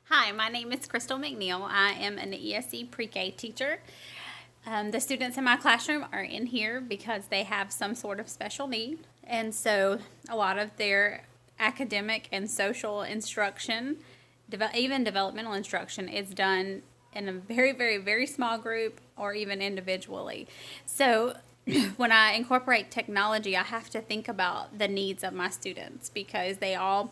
Hi, my name is Crystal McNeil. I am an ESE pre-K teacher. The students in my classroom are in here because they have some sort of special need, and so a lot of their academic and social instruction, even developmental instruction, is done in a very, very, very small group or even individually. So when I incorporate technology, I have to think about the needs of my students because they all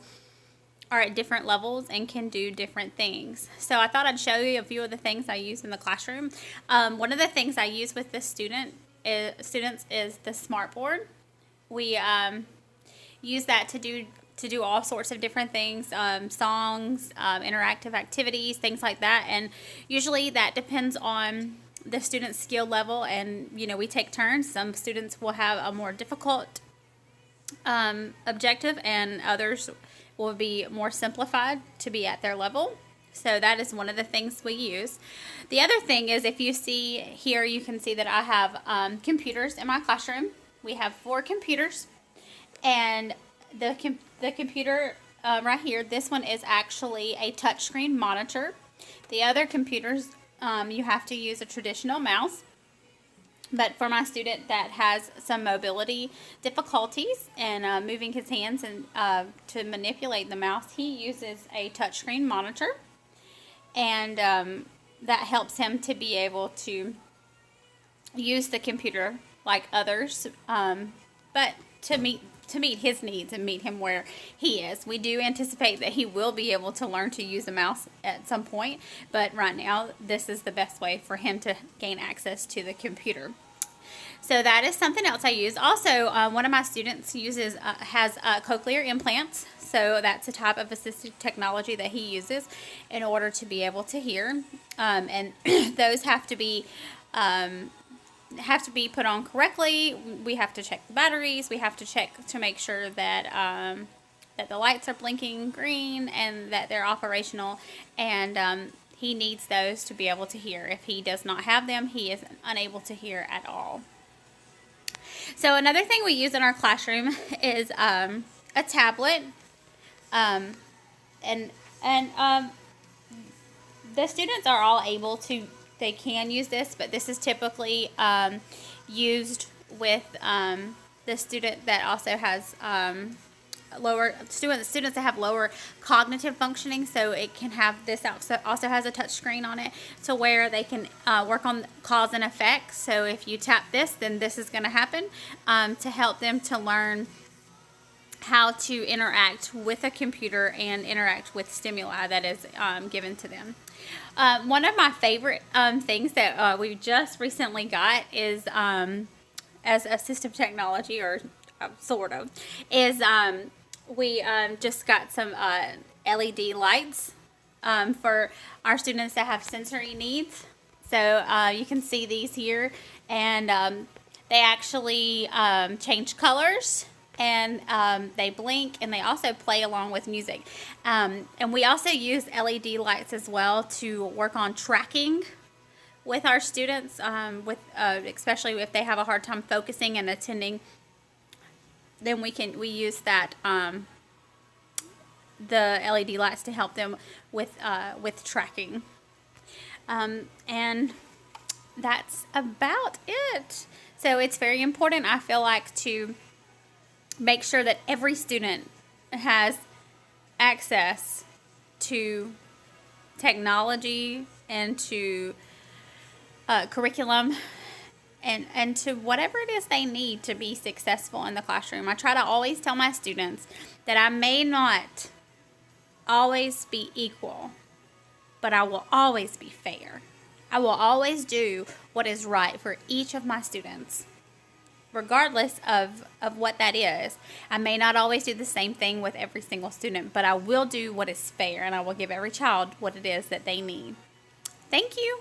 are at different levels and can do different things. So I thought I'd show you a few of the things I use in the classroom. One of the things I use with the students is the smartboard. We use that to do all sorts of different things, songs, interactive activities, things like that. And usually that depends on the student's skill level, and we take turns. Some students will have a more difficult objective, and others will be more simplified to be at their level. So that is one of the things we use. The other thing is, if you see here, you can see that I have computers in my classroom. We have 4 computers, and the computer right here, this one is actually a touchscreen monitor. The other computers, you have to use a traditional mouse. But for my student that has some mobility difficulties and moving his hands and to manipulate the mouse, he uses a touchscreen monitor, and that helps him to be able to use the computer like others, but to meet his needs and meet him where he is. We do anticipate that he will be able to learn to use a mouse at some point, but right now this is the best way for him to gain access to the computer. So that is something else I use. Also, one of my students has cochlear implants. So that's a type of assistive technology that he uses in order to be able to hear, and those have to be put on correctly. We have to check the batteries. We have to check to make sure that that the lights are blinking green and that they're operational. And he needs those to be able to hear. If he does not have them, he is unable to hear at all. So another thing we use in our classroom is a tablet, and the students are all able to. They can use this, but this is typically used with the student that also has students that have lower cognitive functioning. So it can have this also has a touch screen on it, to where they can work on cause and effect. So if you tap this, then this is going to happen, to help them to learn how to interact with a computer and interact with stimuli that is given to them. One of my favorite things that we just recently got is as assistive technology, or sort of, is we just got some LED lights for our students that have sensory needs. So you can see these here, and they actually change colors, and they blink, and they also play along with music. And we also use LED lights as well to work on tracking with our students, especially if they have a hard time focusing and attending. Then we use that the LED lights to help them with tracking, and that's about it. So it's very important, I feel like, to make sure that every student has access to technology and to curriculum, and to whatever it is they need to be successful in the classroom. I try to always tell my students that I may not always be equal, but I will always be fair. I will always do what is right for each of my students, regardless of what that is. I may not always do the same thing with every single student, but I will do what is fair, and I will give every child what it is that they need. Thank you.